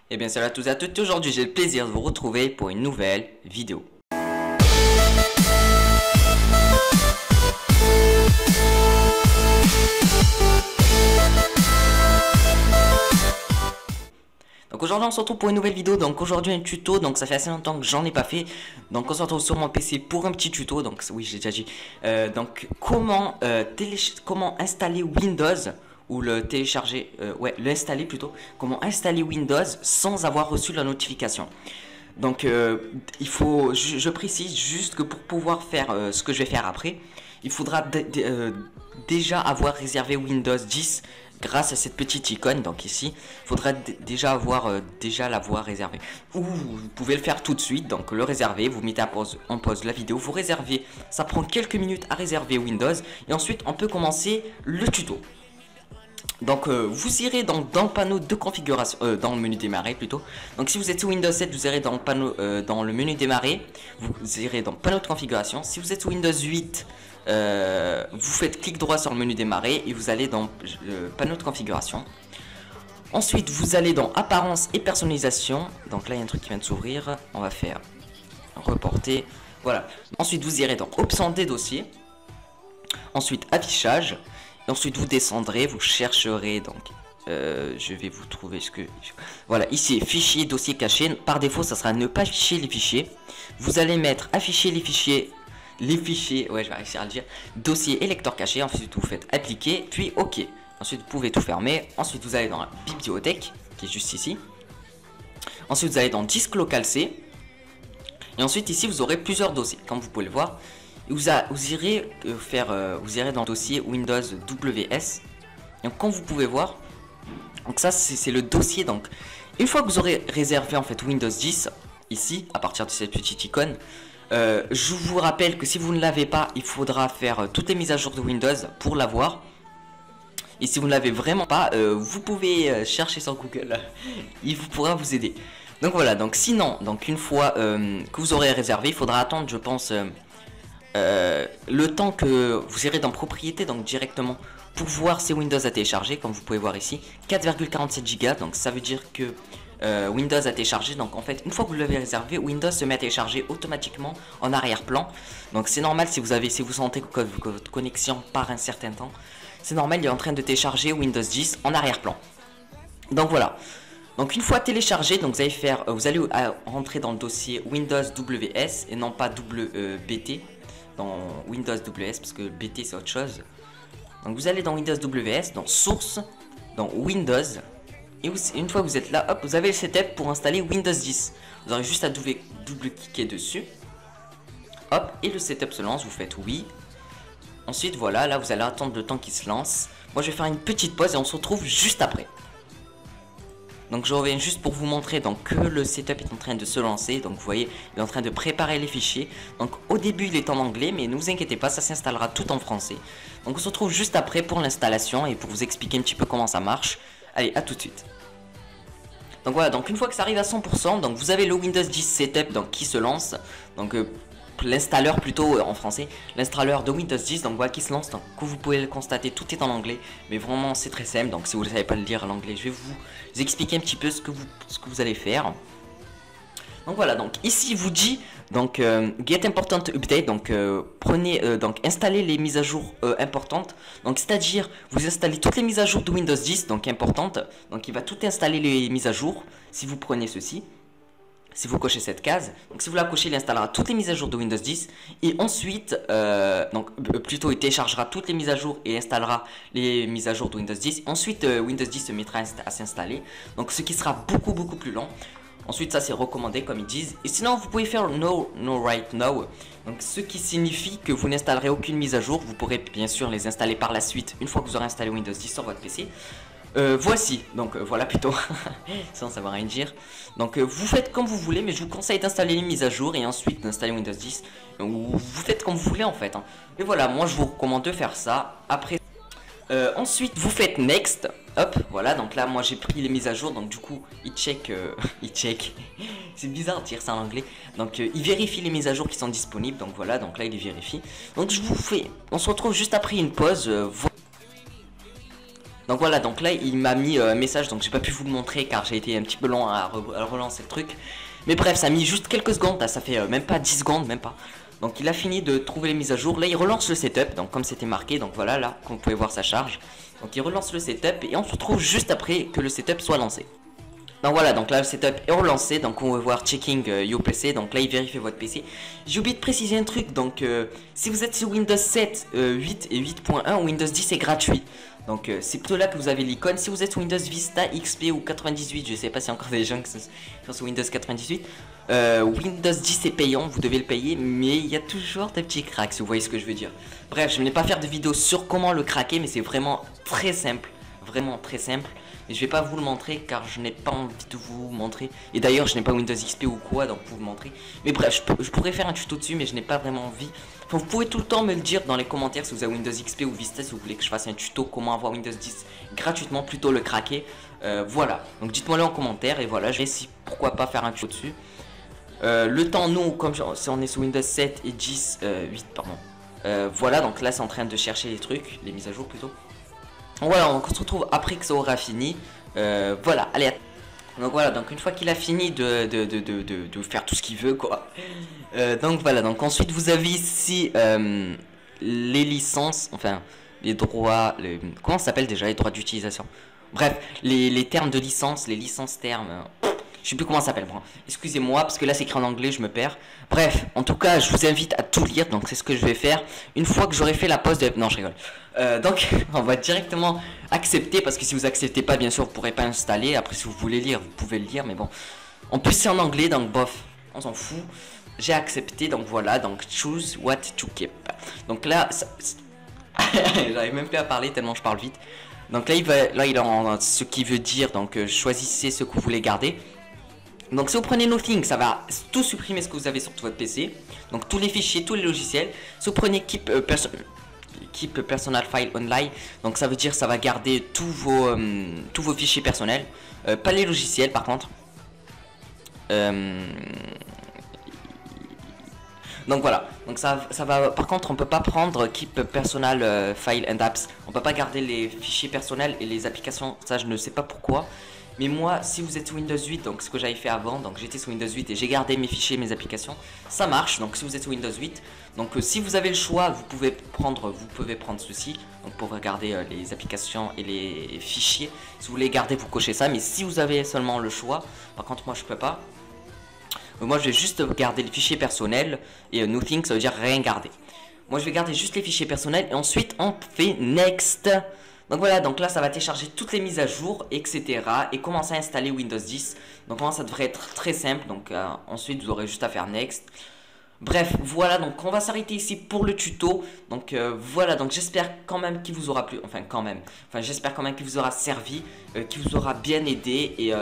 Eh bien salut à tous et à toutes, aujourd'hui j'ai le plaisir de vous retrouver pour une nouvelle vidéo. Donc aujourd'hui on se retrouve pour une nouvelle vidéo, donc aujourd'hui un tuto, donc ça fait assez longtemps que j'en ai pas fait. Donc on se retrouve sur mon PC pour un petit tuto, donc oui j'ai déjà dit. Donc comment installer Windows ou le télécharger, l'installer plutôt. Comment installer Windows sans avoir reçu la notification. Donc il faut, je précise juste que pour pouvoir faire ce que je vais faire après, il faudra déjà avoir réservé Windows 10 grâce à cette petite icône. Donc ici, il faudra déjà l'avoir réservé. Ou vous pouvez le faire tout de suite, donc le réserver, vous mettez en pause la vidéo, vous réservez, ça prend quelques minutes à réserver Windows et ensuite on peut commencer le tuto. Donc vous irez dans le panneau de configuration, dans le menu démarrer plutôt. Donc si vous êtes sous Windows 7, vous irez dans le panneau, dans le menu démarrer, vous irez dans le panneau de configuration. Si vous êtes sous Windows 8, vous faites clic droit sur le menu démarrer et vous allez dans le panneau de configuration. Ensuite vous allez dans apparence et personnalisation. Donc là il y a un truc qui vient de s'ouvrir, on va faire reporter, voilà. Ensuite vous irez dans options des dossiers. Ensuite affichage. Ensuite vous descendrez, vous chercherez donc je vais vous trouver ce que voilà, ici fichier dossier caché. Par défaut ça sera ne pas afficher les fichiers. Vous allez mettre afficher les fichiers, ouais je vais réussir à le dire, dossier et lecteur caché. Ensuite vous faites appliquer puis ok. Ensuite vous pouvez tout fermer. Ensuite vous allez dans la bibliothèque qui est juste ici. Ensuite vous allez dans disque local C. Et ensuite ici vous aurez plusieurs dossiers comme vous pouvez le voir. Vous irez dans le dossier Windows WS. Donc comme vous pouvez voir, donc ça c'est le dossier. Donc une fois que vous aurez réservé en fait Windows 10 ici à partir de cette petite icône, je vous rappelle que si vous ne l'avez pas, il faudra faire toutes les mises à jour de Windows pour l'avoir. Et si vous ne l'avez vraiment pas, vous pouvez chercher sur Google, il pourra vous aider. Donc voilà, donc sinon, donc une fois que vous aurez réservé, il faudra attendre, je pense, le temps que vous irez dans propriété, donc directement pour voir si Windows a téléchargé. Comme vous pouvez voir ici 4,47 Go, donc ça veut dire que Windows a téléchargé. Donc en fait une fois que vous l'avez réservé, Windows se met à télécharger automatiquement en arrière-plan. Donc c'est normal si vous sentez que votre connexion part un certain temps, c'est normal, il est en train de télécharger Windows 10 en arrière-plan. Donc voilà. Donc une fois téléchargé, donc vous allez rentrer dans le dossier Windows WS et non pas WBT dans Windows WS parce que BT c'est autre chose. Donc vous allez dans Windows WS, dans source, dans Windows, et une fois que vous êtes là, hop, vous avez le setup pour installer Windows 10. Vous aurez juste à double-cliquer dessus, hop, et le setup se lance. Vous faites oui. Ensuite voilà, là vous allez attendre le temps qu'il se lance. Moi je vais faire une petite pause et on se retrouve juste après. Donc je reviens juste pour vous montrer donc, que le setup est en train de se lancer. Donc vous voyez, il est en train de préparer les fichiers. Donc au début il est en anglais, mais ne vous inquiétez pas, ça s'installera tout en français. Donc on se retrouve juste après pour l'installation et pour vous expliquer un petit peu comment ça marche. Allez, à tout de suite. Donc voilà, donc une fois que ça arrive à 100%, donc vous avez le Windows 10 setup donc, qui se lance. Donc l'installeur plutôt en français, l'installeur de Windows 10, donc voilà qui se lance. Donc comme vous pouvez le constater, tout est en anglais, mais vraiment c'est très simple. Donc si vous ne savez pas le lire en anglais, je vais vous expliquer un petit peu ce que vous allez faire. Donc voilà, donc ici il vous dit donc get important update, donc donc installez les mises à jour importantes. Donc c'est-à-dire vous installez toutes les mises à jour de Windows 10 donc importantes. Donc il va tout installer les mises à jour si vous prenez ceci. Si vous cochez cette case, donc si vous la cochez, il installera toutes les mises à jour de Windows 10 et ensuite, plutôt il téléchargera toutes les mises à jour et installera les mises à jour de Windows 10. Ensuite, Windows 10 se mettra à s'installer, donc ce qui sera beaucoup plus lent. Ensuite, ça c'est recommandé comme ils disent. Et sinon, vous pouvez faire no right now, donc ce qui signifie que vous n'installerez aucune mise à jour. Vous pourrez bien sûr les installer par la suite une fois que vous aurez installé Windows 10 sur votre PC. Voici, donc voilà plutôt, sinon ça va rien dire. Donc vous faites comme vous voulez, mais je vous conseille d'installer les mises à jour et ensuite d'installer Windows 10. Ou vous faites comme vous voulez en fait. Mais voilà, moi je vous recommande de faire ça. Après, ensuite vous faites next. Hop, voilà, donc là moi j'ai pris les mises à jour, donc du coup il check, c'est bizarre de dire ça en anglais. Donc il vérifie les mises à jour qui sont disponibles, donc voilà, donc là il les vérifie. Donc on se retrouve juste après une pause. Donc voilà, donc là il m'a mis un message, donc j'ai pas pu vous le montrer car j'ai été un petit peu long à relancer le truc. Mais bref, ça a mis juste quelques secondes, là, ça fait même pas 10 secondes, même pas. Donc il a fini de trouver les mises à jour, là il relance le setup, donc comme c'était marqué, donc voilà, là, comme vous pouvez voir ça charge. Donc il relance le setup et on se retrouve juste après que le setup soit lancé. Donc voilà, donc là le setup est relancé, donc on va voir checking your PC, donc là il vérifie votre PC. J'ai oublié de préciser un truc, donc si vous êtes sur Windows 7, 8 et 8.1, Windows 10 est gratuit. Donc c'est plutôt là que vous avez l'icône. Si vous êtes sur Windows Vista, XP ou 98, je sais pas s'il y a encore des gens qui sont sur Windows 98, Windows 10 est payant, vous devez le payer, mais il y a toujours des petits cracks, si vous voyez ce que je veux dire. Bref, je ne vais pas faire de vidéo sur comment le craquer, mais c'est vraiment très simple, vraiment très simple. Et je vais pas vous le montrer car je n'ai pas envie de vous montrer. Et d'ailleurs je n'ai pas Windows XP ou quoi donc pour vous montrer. Mais bref, je pourrais faire un tuto dessus mais je n'ai pas vraiment envie. Enfin, vous pouvez tout le temps me le dire dans les commentaires si vous avez Windows XP ou Vista, si vous voulez que je fasse un tuto comment avoir Windows 10 gratuitement, plutôt le craquer. Voilà, donc dites-moi le en commentaire et voilà, je vais essayer pourquoi pas faire un tuto dessus. Le temps nous, comme si on est sur Windows 7 et 10, 8 pardon. Voilà, donc là c'est en train de chercher les trucs, les mises à jour plutôt. Voilà, on se retrouve après que ça aura fini. Voilà, allez. Donc voilà, donc une fois qu'il a fini de faire tout ce qu'il veut, quoi. Donc voilà, donc ensuite vous avez ici les licences, enfin les droits, comment ça s'appelle déjà, les droits d'utilisation. Bref, les termes de licence, les licences termes. Je sais plus comment ça s'appelle, bon. Excusez-moi, parce que là c'est écrit en anglais, je me perds. Bref, en tout cas, je vous invite à tout lire, donc c'est ce que je vais faire. Une fois que j'aurai fait la pause de... Non, je rigole. Donc, on va directement accepter, parce que si vous acceptez pas, bien sûr, vous pourrez pas installer. Après, si vous voulez lire, vous pouvez le lire, mais bon. En plus, c'est en anglais, donc bof, on s'en fout. J'ai accepté, donc voilà, donc choose what to keep. Donc là, j'arrive même plus à parler tellement je parle vite. Donc là, il en ce qui veut dire, donc choisissez ce que vous voulez garder. Donc si vous prenez Nothing, ça va tout supprimer ce que vous avez sur votre PC. Donc tous les fichiers, tous les logiciels. Si vous prenez Keep Personal File Online, donc ça veut dire ça va garder tous vos fichiers personnels. Pas les logiciels par contre. Donc voilà, donc ça va. Par contre, on peut pas prendre Keep Personal File and Apps. On peut pas garder les fichiers personnels et les applications. Ça, je ne sais pas pourquoi. Mais moi, si vous êtes sous Windows 8, donc ce que j'avais fait avant, donc j'étais sous Windows 8 et j'ai gardé mes fichiers, mes applications, ça marche. Donc si vous êtes sous Windows 8, donc si vous avez le choix, vous pouvez prendre ceci, donc pour regarder les applications et les fichiers. Si vous voulez garder, vous cochez ça. Mais si vous avez seulement le choix, par contre moi je peux pas. Moi je vais juste garder les fichiers personnels et Nothing, ça veut dire rien garder. Moi je vais garder juste les fichiers personnels et ensuite on fait Next. Donc voilà, donc là ça va télécharger toutes les mises à jour, etc. et commencer à installer Windows 10. Donc ça devrait être très simple. Donc ensuite vous aurez juste à faire Next. Bref, voilà, donc on va s'arrêter ici pour le tuto. Donc voilà, donc j'espère quand même qu'il vous aura plu. Enfin j'espère quand même qu'il vous aura servi, qu'il vous aura bien aidé. Et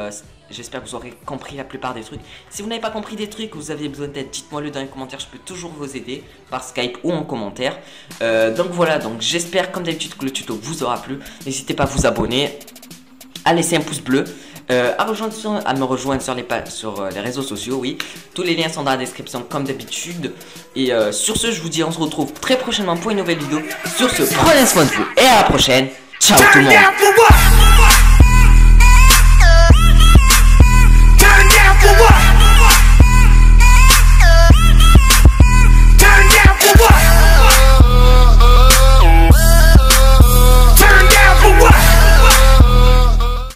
j'espère que vous aurez compris la plupart des trucs. Si vous n'avez pas compris des trucs, vous avez besoin d'aide, dites-moi le dans les commentaires. Je peux toujours vous aider par Skype ou en commentaire. Donc voilà, donc j'espère comme d'habitude que le tuto vous aura plu. N'hésitez pas à vous abonner, à laisser un pouce bleu, à me rejoindre sur les réseaux sociaux, oui. Tous les liens sont dans la description comme d'habitude. Et sur ce, je vous dis, on se retrouve très prochainement pour une nouvelle vidéo. Sur ce, prenez soin de vous et à la prochaine. Ciao tout le monde.